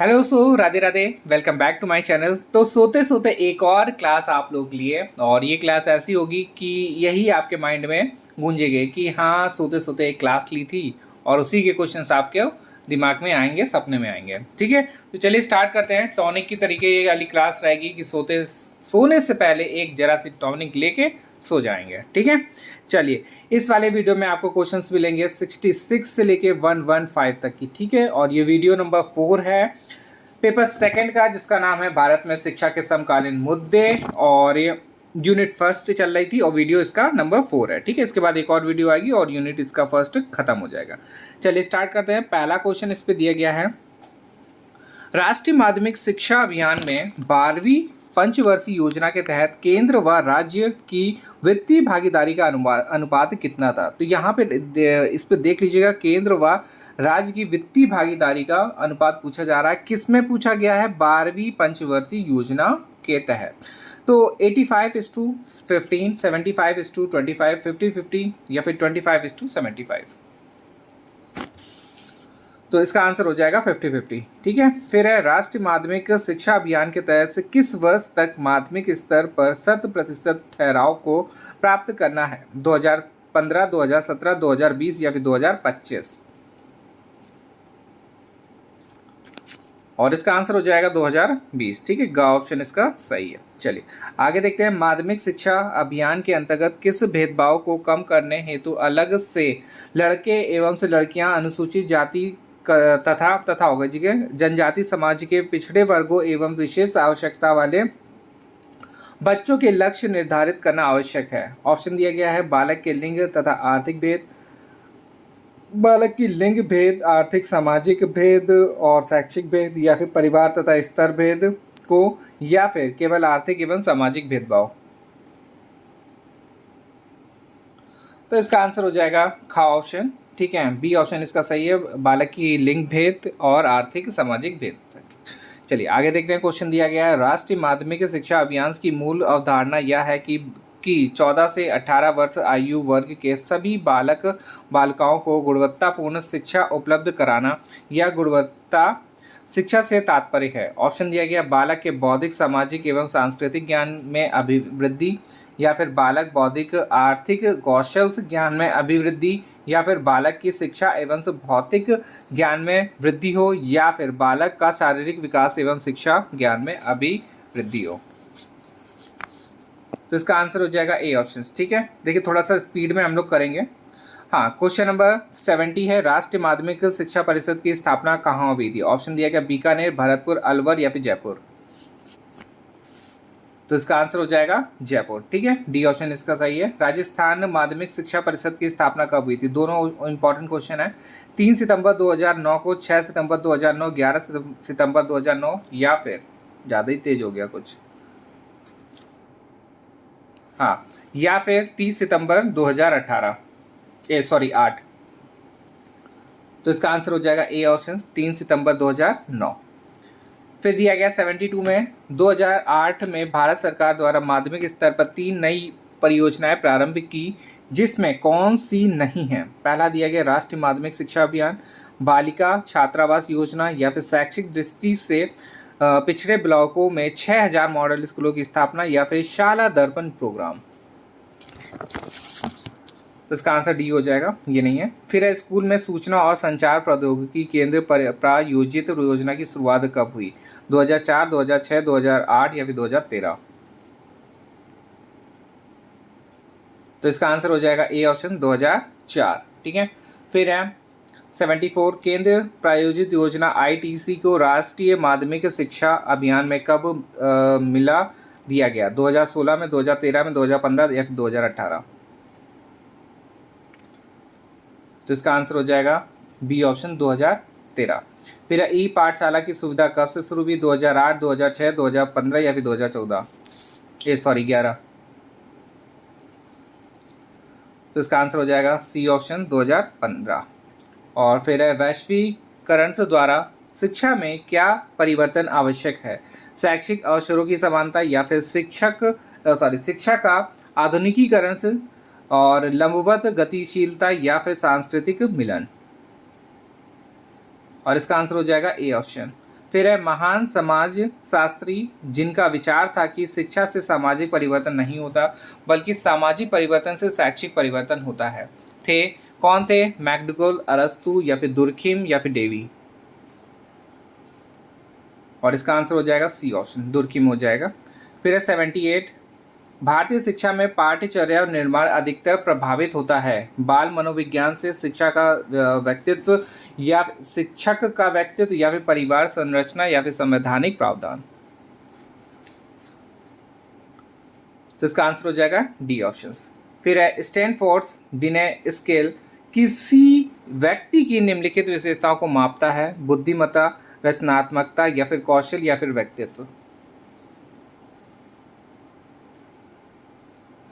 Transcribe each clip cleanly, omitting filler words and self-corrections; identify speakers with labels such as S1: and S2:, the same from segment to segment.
S1: Hello Radhe Radhe. Welcome back to my channel. तो सोते सोते एक और क्लास आप लोग के लिए, और ये क्लास ऐसी होगी कि यही आपके माइंड में गूंजेगी कि हाँ, सोते सोते एक क्लास ली थी और उसी के क्वेश्चंस आपके दिमाग में आएंगे, सपने में आएंगे। ठीक है, तो चलिए स्टार्ट करते हैं। टॉनिक की तरीके ये वाली क्लास रहेगी कि सोने से पहले एक जरा सी टॉनिक लेके सो जाएंगे। ठीक है, चलिए इस वाले वीडियो में आपको क्वेश्चंस मिलेंगे 66 से लेके 115 तक की। ठीक है, और ये वीडियो नंबर 4 है पेपर सेकंड का, जिसका नाम है भारत में शिक्षा के समकालीन मुद्दे, और ये यूनिट फर्स्ट चल रही थी और वीडियो इसका नंबर 4 है। ठीक है, इसके बाद एक और वीडियो आएगी और यूनिट इसका फर्स्ट खत्म हो जाएगा। चलिए स्टार्ट करते हैं। पहला क्वेश्चन इस पे दिया गया है, राष्ट्रीय माध्यमिक शिक्षा अभियान में 12वीं पंचवर्षीय योजना के तहत केंद्र व राज्य की वित्तीय भागीदारी का अनुपात कितना था। तो यहाँ पे इस पे देख लीजिएगा, केंद्र व राज्य की वित्तीय भागीदारी का अनुपात पूछा जा रहा है। किस में पूछा गया है? 12वीं पंचवर्षीय योजना के तहत। तो 85:15, 75:25, 50-50 या फिर 25:75। तो इसका आंसर हो जाएगा 50-50। ठीक है, फिर है राष्ट्रीय माध्यमिक शिक्षा अभियान के तहत से किस वर्ष तक माध्यमिक स्तर पर 100% ठहराव को प्राप्त करना है? 2015, 2017, 2020 या फिर 2025? और इसका आंसर हो जाएगा 2020। ठीक है, ग ऑप्शन इसका सही है। चलिए आगे देखते हैं। माध्यमिक शिक्षा अभियान के अंतर्गत किस भेदभाव को कम करने हेतु अलग से लड़के एवं से लड़कियां, अनुसूचित जाति तथा होगा जी के जनजाति समाज के पिछड़े वर्गों एवं विशेष आवश्यकता वाले बच्चों के लक्ष्य निर्धारित करना आवश्यक है? ऑप्शन दिया गया है, बालक के लिंग तथा आर्थिक भेद, बालक की लिंग भेद, आर्थिक सामाजिक भेद और शैक्षिक भेद, या फिर परिवार तथा स्तर भेद को, या फिर केवल आर्थिक एवं सामाजिक भेदभाव। तो इसका आंसर हो जाएगा खा ऑप्शन। ठीक है, बी ऑप्शन इसका सही है, बालक की लिंग भेद और आर्थिक सामाजिक भेद। चलिए आगे देखते हैं। क्वेश्चन दिया गया है, राष्ट्रीय माध्यमिक शिक्षा अभियान की मूल अवधारणा यह है कि 14 से 18 वर्ष आयु वर्ग के सभी बालक बालिकाओं को गुणवत्तापूर्ण शिक्षा उपलब्ध कराना। या गुणवत्ता शिक्षा से तात्पर्य है? ऑप्शन दिया गया, बालक के बौद्धिक, सामाजिक एवं सांस्कृतिक ज्ञान में अभिवृद्धि, या फिर बालक बौद्धिक आर्थिक कौशल ज्ञान में अभिवृद्धि, या फिर बालक की शिक्षा एवं भौतिक ज्ञान में वृद्धि हो, या फिर बालक का शारीरिक विकास एवं शिक्षा ज्ञान में अभिवृद्धि हो। तो इसका आंसर हो जाएगा ए ऑप्शन। ठीक है, देखिए थोड़ा सा स्पीड में हम लोग करेंगे। हाँ, क्वेश्चन नंबर 70 है, राष्ट्रीय माध्यमिक शिक्षा परिषद की स्थापना कहाँ हुई थी? ऑप्शन दिया गया, बीकानेर, भरतपुर, अलवर या फिर जयपुर। तो इसका आंसर हो जाएगा जयपुर। ठीक है, डी ऑप्शन इसका सही है। राजस्थान माध्यमिक शिक्षा परिषद की स्थापना कब हुई थी? दोनों इंपॉर्टेंट क्वेश्चन है। 3 सितंबर 2009 को, 6 सितंबर 2009, 11 सितंबर 2009, या फिर ज़्यादा ही तेज हो गया कुछ, हाँ, या फिर 30 सितंबर 2018, 8। तो इसका आंसर हो जाएगा ए ऑप्शन, 3 सितंबर 2009। फिर दिया गया 72 में, 2008 में भारत सरकार द्वारा माध्यमिक स्तर पर 3 नई परियोजनाएं प्रारंभ की, जिसमें कौन सी नहीं है? पहला दिया गया, राष्ट्रीय माध्यमिक शिक्षा अभियान, बालिका छात्रावास योजना, या फिर शैक्षिक दृष्टि से पिछड़े ब्लॉकों में 6000 मॉडल स्कूलों की स्थापना, या फिर शाला दर्पण प्रोग्राम। तो इसका आंसर डी हो जाएगा, ये नहीं है। फिर है, स्कूल में सूचना और संचार प्रौद्योगिकी केंद्र प्रायोजित योजना की शुरुआत कब हुई? 2004, 2006, 2008 या फिर 2013? तो इसका आंसर हो जाएगा ए ऑप्शन, 2004। ठीक है, फिर है 74, केंद्र प्रायोजित योजना ITC को राष्ट्रीय माध्यमिक शिक्षा अभियान में कब मिला दिया गया? 2016 में, 2013 में, 2015 या फिर 2018? तो इसका आंसर हो जाएगा बी ऑप्शन, 2013। फिर ई पाठशाला की सुविधा कब से शुरू हुई? 2008, 2006, 2015 या फिर 2014? 11। तो इसका आंसर हो जाएगा सी ऑप्शन, 2015। और फिर है, वैश्वीकरण द्वारा शिक्षा में क्या परिवर्तन आवश्यक है? शैक्षिक अवसरों की समानता, या फिर शिक्षा का आधुनिकीकरण, और लंबवत गतिशीलता, या फिर सांस्कृतिक मिलन? और इसका आंसर हो जाएगा ए ऑप्शन, फिर है महान समाज शास्त्री जिनका विचार था कि शिक्षा से सामाजिक परिवर्तन नहीं होता बल्कि सामाजिक परिवर्तन से शैक्षिक परिवर्तन होता है। थे कौन थे? मैकडुगल, अरस्तु या फिर दुर्खिम या फिर डेवी। और इसका आंसर हो जाएगा सी ऑप्शन, दुर्खिम हो जाएगा। फिर है 78, भारतीय शिक्षा में पाठ्यचर्या और निर्माण अधिकतर प्रभावित होता है बाल मनोविज्ञान से, शिक्षा का व्यक्तित्व या शिक्षक का व्यक्तित्व या फिर परिवार संरचना या फिर संवैधानिक प्रावधान। तो इसका आंसर हो जाएगा डी ऑप्शन। फिर है स्टैनफोर्ड्स बिने स्केल किसी व्यक्ति की निम्नलिखित विशेषताओं को मापता है? बुद्धिमत्ता, रचनात्मकता या फिर कौशल या फिर व्यक्तित्व।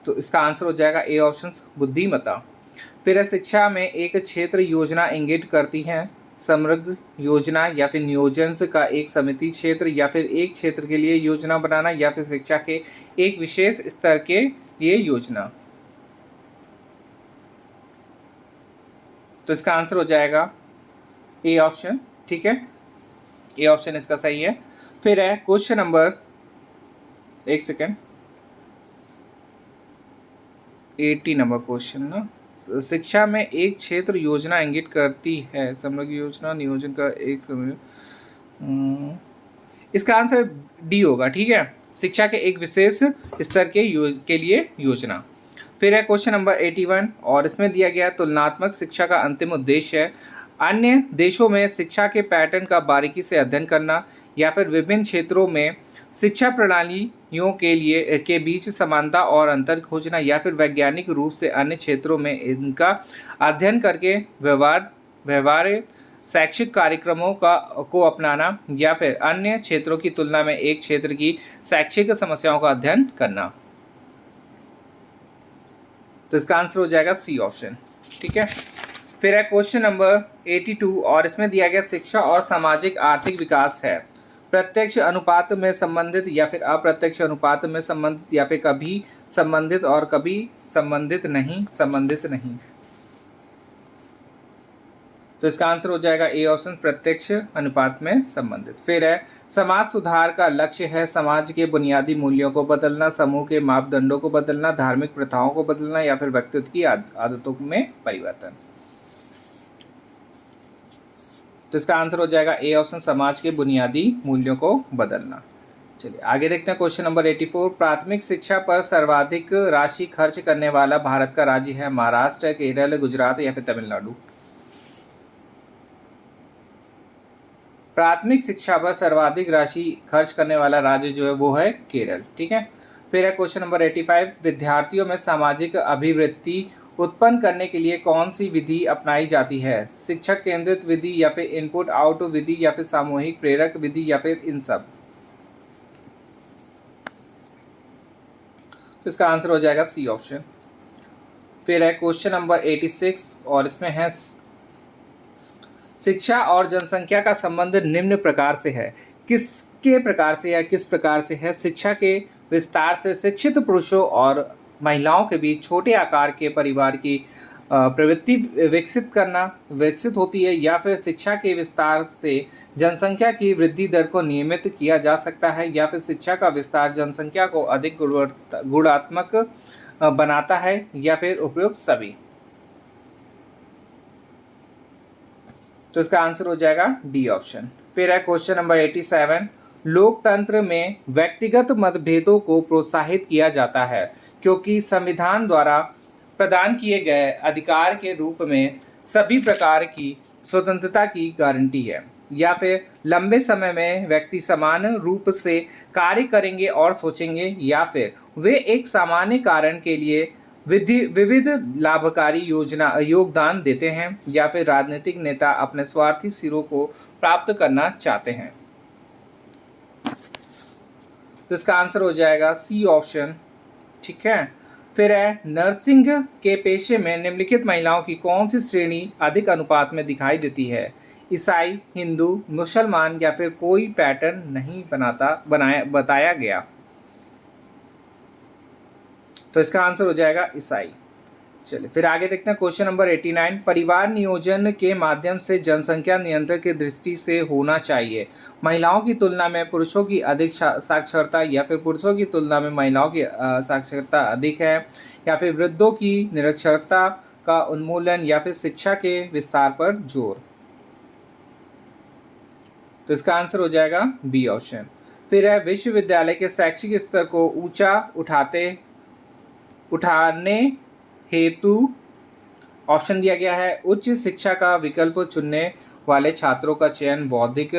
S1: तो इसका आंसर हो जाएगा ए ऑप्शन, बुद्धिमत्ता। फिर है शिक्षा में एक क्षेत्र योजना इंगित करती है? समग्र योजना या फिर नियोजन का एक समिति क्षेत्र या फिर एक क्षेत्र के लिए योजना बनाना या फिर शिक्षा के एक विशेष स्तर के लिए योजना। तो इसका आंसर हो जाएगा ए ऑप्शन। ठीक है, ए ऑप्शन इसका सही है। फिर है क्वेश्चन नंबर, एक सेकेंड, 80 नंबर क्वेश्चन ना, शिक्षा में एक क्षेत्र योजना इंगित करती है? समग्र योजना, नियोजन का एक समय। इसका आंसर डी होगा। ठीक है, शिक्षा के एक विशेष स्तर के लिए योजना। फिर है क्वेश्चन नंबर 81 और इसमें दिया गया तुलनात्मक शिक्षा का अंतिम उद्देश्य है अन्य देशों में शिक्षा के पैटर्न का बारीकी से अध्ययन करना या फिर विभिन्न क्षेत्रों में शिक्षा प्रणालियों के बीच समानता और अंतर खोजना या फिर वैज्ञानिक रूप से अन्य क्षेत्रों में इनका अध्ययन करके व्यवहार शैक्षिक कार्यक्रमों को अपनाना या फिर अन्य क्षेत्रों की तुलना में एक क्षेत्र की शैक्षिक समस्याओं का अध्ययन करना। तो इसका आंसर हो जाएगा सी ऑप्शन। ठीक है, फिर है क्वेश्चन नंबर 82 और इसमें दिया गया शिक्षा और सामाजिक आर्थिक विकास है प्रत्यक्ष अनुपात में संबंधित या फिर अप्रत्यक्ष अनुपात में संबंधित या फिर कभी संबंधित और कभी संबंधित नहीं। तो इसका आंसर हो जाएगा ए ऑप्शन, प्रत्यक्ष अनुपात में संबंधित। फिर है समाज सुधार का लक्ष्य है समाज के बुनियादी मूल्यों को बदलना, समूह के मापदंडों को बदलना, धार्मिक प्रथाओं को बदलना या फिर व्यक्तित्व की आदतों में परिवर्तन। तो इसका आंसर हो जाएगा ए ऑप्शन, समाज के बुनियादी मूल्यों को बदलना। चलिए आगे देखते हैं क्वेश्चन नंबर 84। प्राथमिक शिक्षा पर सर्वाधिक राशि खर्च करने वाला भारत का राज्य है? महाराष्ट्र, केरल, गुजरात या फिर तमिलनाडु। प्राथमिक शिक्षा पर सर्वाधिक राशि खर्च करने वाला राज्य जो है वो है केरल। ठीक है, फिर है क्वेश्चन नंबर 85। विद्यार्थियों में सामाजिक अभिवृत्ति उत्पन्न करने के लिए कौन सी विधि अपनाई जाती है? शिक्षक केंद्रित विधि या फिर इनपुट आउटपुट विधि या फिर सामूहिक प्रेरक विधि या फिर इन सब। तो इसका आंसर हो जाएगा सी ऑप्शन। फिर है क्वेश्चन नंबर 86 और इसमें है शिक्षा और जनसंख्या का संबंध निम्न प्रकार से है। किसके प्रकार से या किस प्रकार से है? शिक्षा के विस्तार से शिक्षित पुरुषों और महिलाओं के बीच छोटे आकार के परिवार की प्रवृत्ति विकसित होती है या फिर शिक्षा के विस्तार से जनसंख्या की वृद्धि दर को नियमित किया जा सकता है या फिर शिक्षा का विस्तार जनसंख्या को अधिक गुणात्मक बनाता है या फिर उपयुक्त सभी। तो इसका आंसर हो जाएगा डी ऑप्शन। फिर है क्वेश्चन नंबर 87। लोकतंत्र में व्यक्तिगत मतभेदों को प्रोत्साहित किया जाता है क्योंकि संविधान द्वारा प्रदान किए गए अधिकार के रूप में सभी प्रकार की स्वतंत्रता की गारंटी है या फिर लंबे समय में व्यक्ति समान रूप से कार्य करेंगे और सोचेंगे या फिर वे एक सामान्य कारण के लिए विविध लाभकारी योगदान देते हैं या फिर राजनीतिक नेता अपने स्वार्थी सिरों को प्राप्त करना चाहते हैं। तो इसका आंसर हो जाएगा सी ऑप्शन। ठीक है, फिर है नर्सिंग के पेशे में निम्नलिखित महिलाओं की कौन सी श्रेणी अधिक अनुपात में दिखाई देती है? ईसाई, हिंदू, मुसलमान या फिर कोई पैटर्न नहीं बताया गया। तो इसका आंसर हो जाएगा ईसाई। चलिए फिर आगे देखते हैं क्वेश्चन नंबर 89। परिवार नियोजन के माध्यम से जनसंख्या नियंत्रण की दृष्टि से होना चाहिए। महिलाओं की तुलना में पुरुषों की अधिक साक्षरता, या फिर पुरुषों की तुलना में महिलाओं की साक्षरता अधिक है, या फिर वृद्धों की निरक्षरता का उन्मूलन, या फिर शिक्षा के विस्तार पर जोर। तो इसका आंसर हो जाएगा बी ऑप्शन। फिर है विश्वविद्यालय के शैक्षिक स्तर को ऊंचा उठाने हेतु ऑप्शन दिया गया है उच्च शिक्षा का विकल्प चुनने वाले छात्रों का चयन बौद्धिक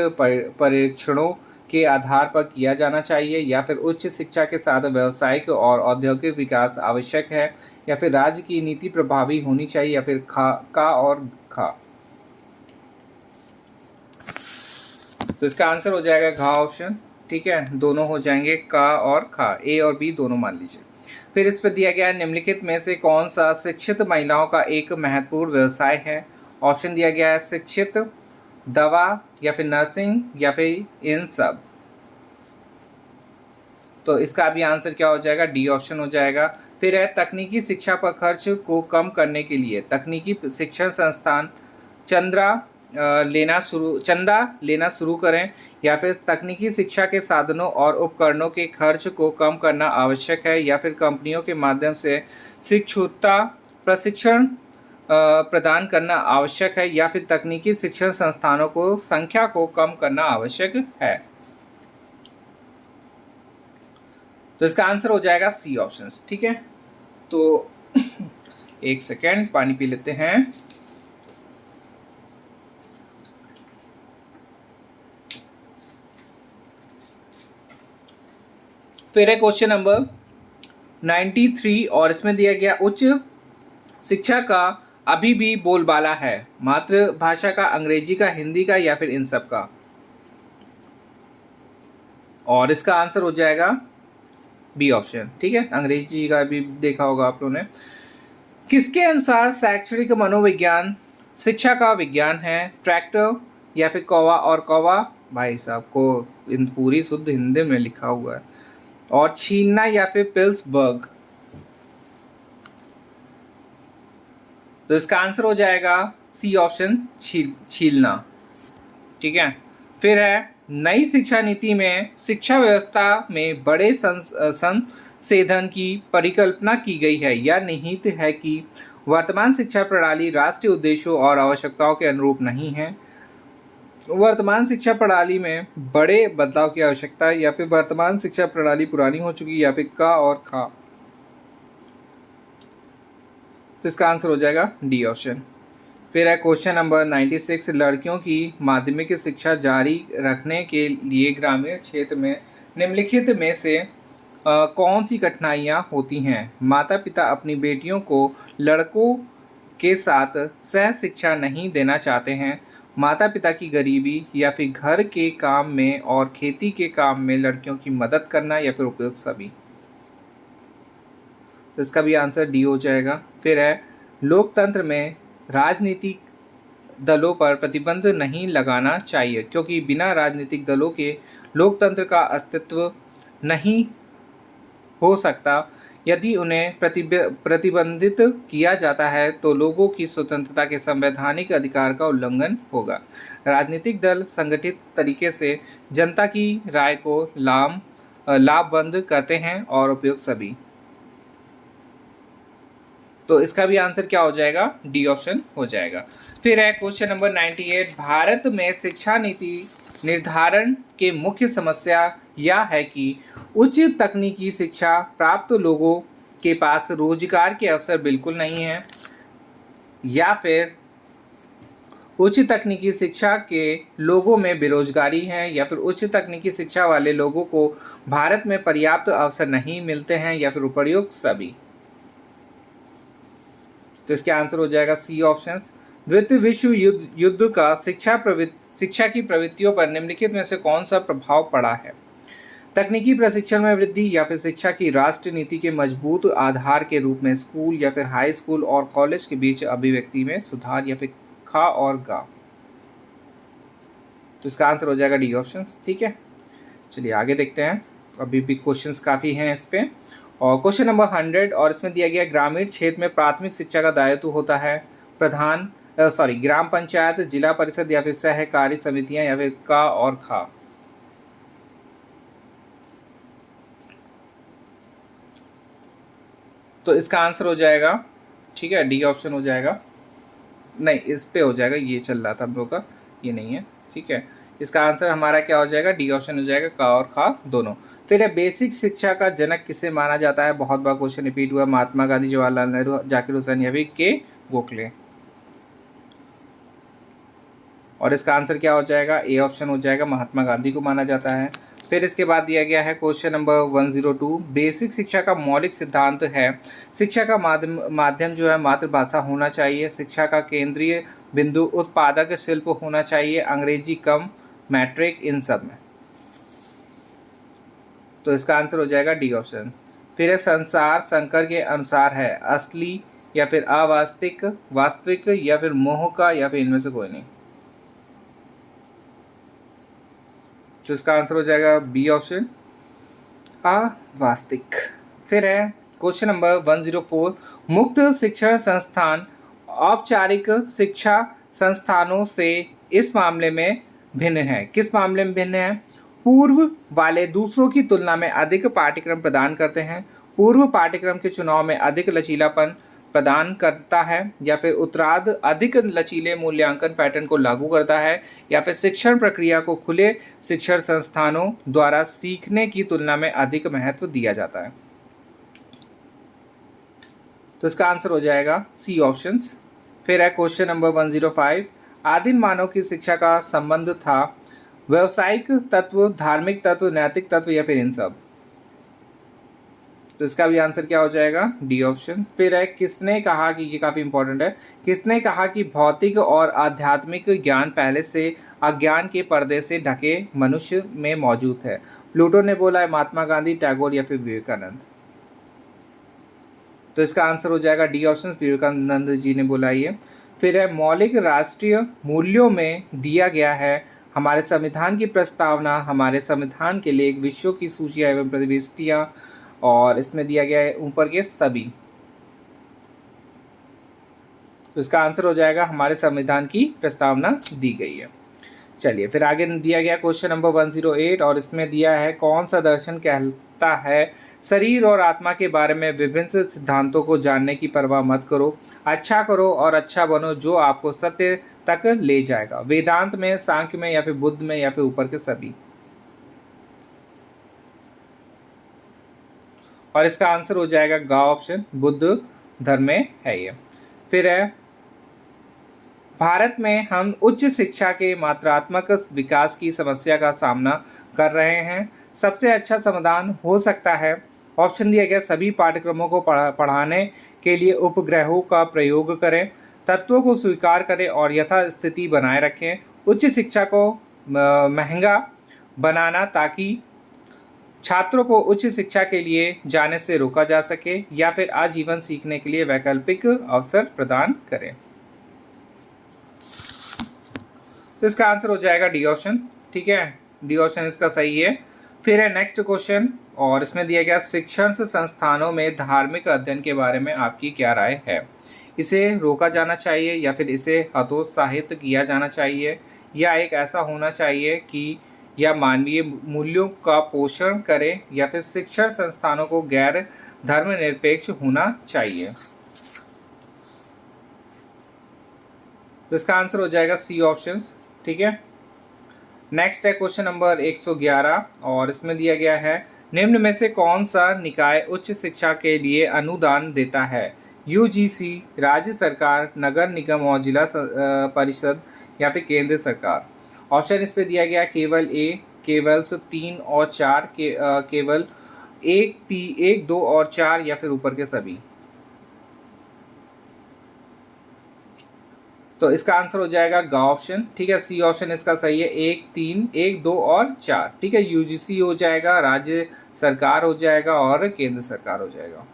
S1: परीक्षणों के आधार पर किया जाना चाहिए, या फिर उच्च शिक्षा के साथ व्यावसायिक और औद्योगिक विकास आवश्यक है, या फिर राज्य की नीति प्रभावी होनी चाहिए, या फिर का और खा। तो इसका आंसर हो जाएगा घा ऑप्शन। ठीक है, दोनों हो जाएंगे का और खा, ए और बी दोनों मान लीजिए। फिर इस पर दिया गया है निम्नलिखित में से कौन सा शिक्षित महिलाओं का एक महत्वपूर्ण व्यवसाय है। ऑप्शन दिया गया है शिक्षित, दवा, या फिर नर्सिंग, या फिर इन सब। तो इसका भी आंसर क्या हो जाएगा, डी ऑप्शन हो जाएगा। फिर है तकनीकी शिक्षा पर खर्च को कम करने के लिए तकनीकी शिक्षण संस्थान चंदा लेना शुरू करें, या फिर तकनीकी शिक्षा के साधनों और उपकरणों के खर्च को कम करना आवश्यक है, या फिर कंपनियों के माध्यम से शिक्षुता प्रशिक्षण प्रदान करना आवश्यक है, या फिर तकनीकी शिक्षण संस्थानों को संख्या को कम करना आवश्यक है। तो इसका आंसर हो जाएगा सी ऑप्शन। ठीक है, तो एक सेकेंड पानी पी लेते हैं। फिर है क्वेश्चन नंबर 93 और इसमें दिया गया उच्च शिक्षा का अभी भी बोलबाला है मातृभाषा का, अंग्रेजी का, हिंदी का, या फिर इन सब का। और इसका आंसर हो जाएगा बी ऑप्शन। ठीक है, अंग्रेजी का भी देखा होगा आप लोगों ने। किसके अनुसार शैक्षणिक मनोविज्ञान शिक्षा का विज्ञान है, ट्रैक्टर, या फिर कौवा और कौवा भाई साहब को पूरी शुद्ध हिंदी में लिखा हुआ है, और छीनना, या फिर पिल्सबर्ग। तो इसका आंसर हो जाएगा सी ऑप्शन, छीलना। ठीक है, फिर है नई शिक्षा नीति में शिक्षा व्यवस्था में बड़े संशोधन की परिकल्पना की गई है या निहित है कि वर्तमान शिक्षा प्रणाली राष्ट्रीय उद्देश्यों और आवश्यकताओं के अनुरूप नहीं है। वर्तमान शिक्षा प्रणाली में बड़े बदलाव की आवश्यकता है, या फिर वर्तमान शिक्षा प्रणाली पुरानी हो चुकी, या फिर का और खा। तो इसका आंसर हो जाएगा डी ऑप्शन। फिर है क्वेश्चन नंबर 96। लड़कियों की माध्यमिक शिक्षा जारी रखने के लिए ग्रामीण क्षेत्र में निम्नलिखित में से कौन सी कठिनाइयाँ होती हैं। माता पिता अपनी बेटियों को लड़कों के साथ सह शिक्षा नहीं देना चाहते हैं, माता पिता की गरीबी, या फिर घर के काम में और खेती के काम में लड़कियों की मदद करना, या फिर उपयुक्त सभी। तो इसका भी आंसर डी हो जाएगा। फिर है लोकतंत्र में राजनीतिक दलों पर प्रतिबंध नहीं लगाना चाहिए, क्योंकि बिना राजनीतिक दलों के लोकतंत्र का अस्तित्व नहीं हो सकता। यदि उन्हें प्रतिबंधित किया जाता है तो लोगों की स्वतंत्रता के संवैधानिक अधिकार का उल्लंघन होगा। राजनीतिक दल संगठित तरीके से जनता की राय को लाभबंद करते हैं, और उपयुक्त सभी। तो इसका भी आंसर क्या हो जाएगा, डी ऑप्शन हो जाएगा। फिर है क्वेश्चन नंबर 98। भारत में शिक्षा नीति निर्धारण के मुख्य समस्या यह है कि उच्च तकनीकी शिक्षा प्राप्त लोगों के पास रोजगार के अवसर बिल्कुल नहीं है, या फिर उच्च तकनीकी शिक्षा के लोगों में बेरोजगारी है, या फिर उच्च तकनीकी शिक्षा वाले लोगों को भारत में पर्याप्त अवसर नहीं मिलते हैं, या फिर उपयुक्त सभी। तो इसके आंसर हो जाएगा सी ऑप्शन। द्वितीय विश्व युद्ध का शिक्षा की प्रवृत्तियों पर निम्नलिखित में से कौन सा प्रभाव पड़ा है। तकनीकी प्रशिक्षण में वृद्धि, या फिर शिक्षा की राष्ट्रीय नीति के मजबूत आधार के रूप में स्कूल, या फिर हाई स्कूल और कॉलेज के बीच अभिव्यक्ति में सुधार, या फिर खा और गा। तो इसका आंसर हो जाएगा डी ऑप्शन। ठीक है, चलिए आगे देखते हैं। अभी भी क्वेश्चंस काफ़ी हैं इस पे। और क्वेश्चन नंबर 100 और इसमें दिया गया ग्रामीण क्षेत्र में प्राथमिक शिक्षा का दायित्व होता है ग्राम पंचायत, जिला परिषद या फिर सहकारी समितियां या फिर का और खा। तो इसका आंसर हो जाएगा, ठीक है, डी ऑप्शन हो जाएगा। नहीं, इस पे हो जाएगा, ये चल रहा था हम लोग का, ये नहीं है, ठीक है। इसका आंसर हमारा क्या हो जाएगा, डी ऑप्शन हो जाएगा, का और खा दोनों। फिर है बेसिक शिक्षा का जनक किसे माना जाता है, बहुत बार क्वेश्चन रिपीट हुआ, महात्मा गांधी, जवाहरलाल नेहरू, जाकिर हुसैन या फिर के गोखले। और इसका आंसर क्या हो जाएगा, ए ऑप्शन हो जाएगा, महात्मा गांधी को माना जाता है। फिर इसके बाद दिया गया है क्वेश्चन नंबर 102, बेसिक शिक्षा का मौलिक सिद्धांत है शिक्षा का माध्यम जो है मातृभाषा होना चाहिए, शिक्षा का केंद्रीय बिंदु उत्पादक शिल्प होना चाहिए, अंग्रेजी कम मैट्रिक, इन सब में। तो इसका आंसर हो जाएगा डी ऑप्शन। फिर है संसार शंकर के अनुसार है असली या फिर अवास्तविक, वास्तविक या फिर मोह का, या फिर इनमें से कोई नहीं। तो इसका आंसर हो जाएगा बी ऑप्शन, अवास्तविक। फिर है क्वेश्चन नंबर 104, मुक्त शिक्षण संस्थान औपचारिक शिक्षा संस्थानों से इस मामले में भिन्न है, किस मामले में भिन्न है, पूर्व वाले दूसरों की तुलना में अधिक पाठ्यक्रम प्रदान करते हैं, पूर्व पाठ्यक्रम के चुनाव में अधिक लचीलापन प्रदान करता है, या फिर उत्तरार्ध अधिक लचीले मूल्यांकन पैटर्न को लागू करता है, या फिर शिक्षण प्रक्रिया को खुले शिक्षण संस्थानों द्वारा सीखने की तुलना में अधिक महत्व दिया जाता है। तो इसका आंसर हो जाएगा सी ऑप्शंस। फिर है क्वेश्चन नंबर 105, आदिम मानव की शिक्षा का संबंध था व्यवसायिक तत्व, धार्मिक तत्व, नैतिक तत्व या फिर इन सब। तो इसका भी आंसर क्या हो जाएगा, डी ऑप्शन। फिर है किसने कहा कि, ये काफ़ी इंपॉर्टेंट है, किसने कहा कि भौतिक और आध्यात्मिक ज्ञान पहले से अज्ञान के पर्दे से ढके मनुष्य में मौजूद है, प्लूटो ने बोला है, महात्मा गांधी, टैगोर या फिर विवेकानंद। तो इसका आंसर हो जाएगा डी ऑप्शन, विवेकानंद जी ने बोला ये। फिर है मौलिक राष्ट्रीय मूल्यों में दिया गया है हमारे संविधान की प्रस्तावना, हमारे संविधान के लिए एक विषयों की सूचियाँ एवं प्रविष्टियाँ, और इसमें दिया गया है ऊपर के सभी। तो इसका आंसर हो जाएगा हमारे संविधान की प्रस्तावना दी गई है। चलिए फिर आगे दिया गया क्वेश्चन नंबर 108 और इसमें दिया है कौन सा दर्शन कहता है शरीर और आत्मा के बारे में विभिन्न सिद्धांतों को जानने की परवाह मत करो, अच्छा करो और अच्छा बनो जो आपको सत्य तक ले जाएगा, वेदांत में, सांख्य में या फिर बुद्ध में या फिर ऊपर के सभी। और इसका आंसर हो जाएगा गा ऑप्शन, बुद्ध धर्म में है ये। फिर है भारत में हम उच्च शिक्षा के मात्रात्मक विकास की समस्या का सामना कर रहे हैं, सबसे अच्छा समाधान हो सकता है, ऑप्शन दिया गया सभी पाठ्यक्रमों को पढ़ाने के लिए उपग्रहों का प्रयोग करें, तत्वों को स्वीकार करें और यथास्थिति बनाए रखें, उच्च शिक्षा को महंगा बनाना ताकि छात्रों को उच्च शिक्षा के लिए जाने से रोका जा सके, या फिर आजीवन सीखने के लिए वैकल्पिक अवसर प्रदान करें। तो इसका आंसर हो जाएगा डी ऑप्शन, ठीक है, डी ऑप्शन इसका सही है। फिर है नेक्स्ट क्वेश्चन और इसमें दिया गया शिक्षण संस्थानों में धार्मिक अध्ययन के बारे में आपकी क्या राय है, इसे रोका जाना चाहिए या फिर इसे हतोत्साहित किया जाना चाहिए, या एक ऐसा होना चाहिए कि या मानवीय मूल्यों का पोषण करें, या फिर शिक्षण संस्थानों को गैर धर्मनिरपेक्ष होना चाहिए। तो इसका आंसर हो जाएगा सी ऑप्शंस, ठीक है। नेक्स्ट है क्वेश्चन नंबर 111 और इसमें दिया गया है निम्न में से कौन सा निकाय उच्च शिक्षा के लिए अनुदान देता है, यूजीसी, राज्य सरकार, नगर निगम और जिला परिषद या फिर केंद्र सरकार। ऑप्शन इस पे दिया गया केवल ए, केवल 3 और 4, केवल 1, 2 और 4 या फिर ऊपर के सभी। तो इसका आंसर हो जाएगा गा ऑप्शन, ठीक है, सी ऑप्शन इसका सही है, 1, 3, 1, 2 और 4, ठीक है। यूजीसी हो जाएगा, राज्य सरकार हो जाएगा और केंद्र सरकार हो जाएगा।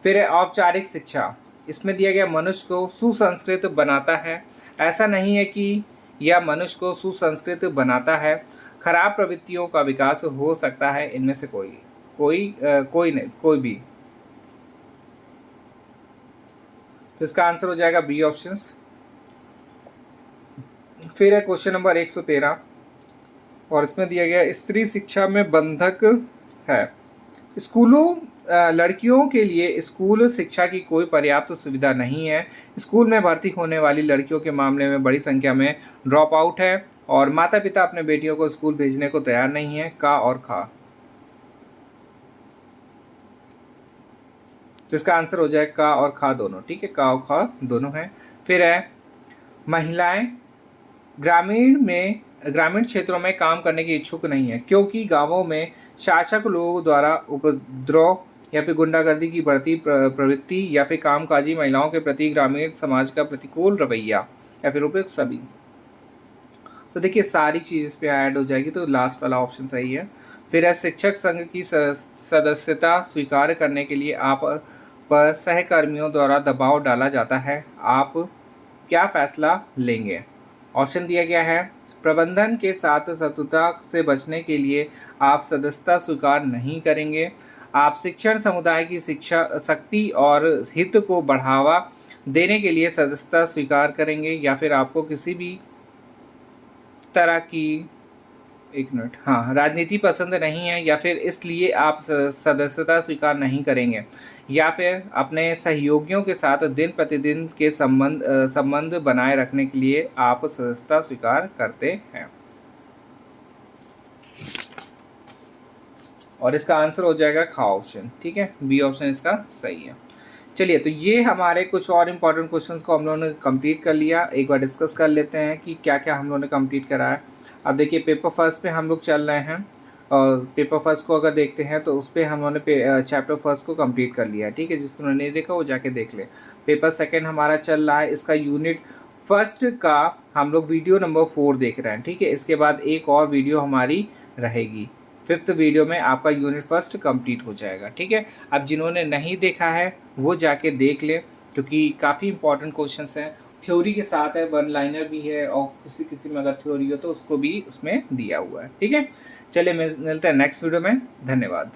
S1: फिर है औपचारिक शिक्षा, इसमें दिया गया मनुष्य को सुसंस्कृत बनाता है, ऐसा नहीं है कि यह मनुष्य को सुसंस्कृत बनाता है, खराब प्रवृत्तियों का विकास हो सकता है, इनमें से कोई नहीं, कोई भी। तो इसका आंसर हो जाएगा बी ऑप्शंस। फिर है क्वेश्चन नंबर 113 और इसमें दिया गया स्त्री शिक्षा में बंधक है। स्कूलों लड़कियों के लिए स्कूल शिक्षा की कोई पर्याप्त सुविधा नहीं है। स्कूल में भर्ती होने वाली लड़कियों के मामले में बड़ी संख्या में ड्रॉप आउट है और माता पिता अपने बेटियों को स्कूल भेजने को तैयार नहीं है। का और खा। तो इसका आंसर हो जाए का और खा दोनों। ठीक है, का और खा दोनों है। फिर है महिलाएं ग्रामीण क्षेत्रों में काम करने की इच्छुक नहीं है क्योंकि गांवों में शासक लोगों द्वारा उपद्रव या फिर गुंडागर्दी की बढ़ती प्रवृत्ति या फिर कामकाजी महिलाओं के प्रति ग्रामीण समाज का प्रतिकूल रवैया या फिर उपयुक्त सभी। तो देखिए सारी चीज़ इस पे ऐड हो जाएगी, तो लास्ट वाला ऑप्शन सही है। फिर है शिक्षक संघ की सदस्यता स्वीकार करने के लिए आप पर सहकर्मियों द्वारा दबाव डाला जाता है, आप क्या फैसला लेंगे। ऑप्शन दिया गया है प्रबंधन के साथ शत्रुता से बचने के लिए आप सदस्यता स्वीकार नहीं करेंगे, आप शिक्षण समुदाय की शिक्षा शक्ति और हित को बढ़ावा देने के लिए सदस्यता स्वीकार करेंगे, या फिर आपको किसी भी तरह की एक मिनट हाँ राजनीति पसंद नहीं है, या फिर इसलिए आप सदस्यता स्वीकार नहीं करेंगे, या फिर अपने सहयोगियों के साथ दिन प्रतिदिन के संबंध बनाए रखने के लिए आप सदस्यता स्वीकार करते हैं। और इसका आंसर हो जाएगा खा ऑप्शन। ठीक है, बी ऑप्शन इसका सही है। चलिए, तो ये हमारे कुछ और इम्पोर्टेंट क्वेश्चंस को हम लोगों ने कंप्लीट कर लिया। एक बार डिस्कस कर लेते हैं कि क्या क्या हम लोगों ने कंप्लीट करा है। अब देखिए पेपर फर्स्ट पे हम लोग चल रहे हैं और पेपर फर्स्ट को अगर देखते हैं तो उस पर हम लोगों ने चैप्टर फर्स्ट को कंप्लीट कर लिया है। ठीक है, जिसने नहीं देखा वो जाके देख ले। पेपर सेकेंड हमारा चल रहा है, इसका यूनिट फर्स्ट का हम लोग वीडियो नंबर 4 देख रहे हैं। ठीक है, इसके बाद एक और वीडियो हमारी रहेगी, 5th वीडियो में आपका यूनिट फर्स्ट कंप्लीट हो जाएगा। ठीक है, अब जिन्होंने नहीं देखा है वो जाके देख लें क्योंकि काफ़ी इंपॉर्टेंट क्वेश्चंस हैं, थ्योरी के साथ है, 1 लाइनर भी है और किसी किसी में अगर थ्योरी हो तो उसको भी उसमें दिया हुआ है। ठीक है, चलिए मिलते हैं नेक्स्ट वीडियो में। धन्यवाद।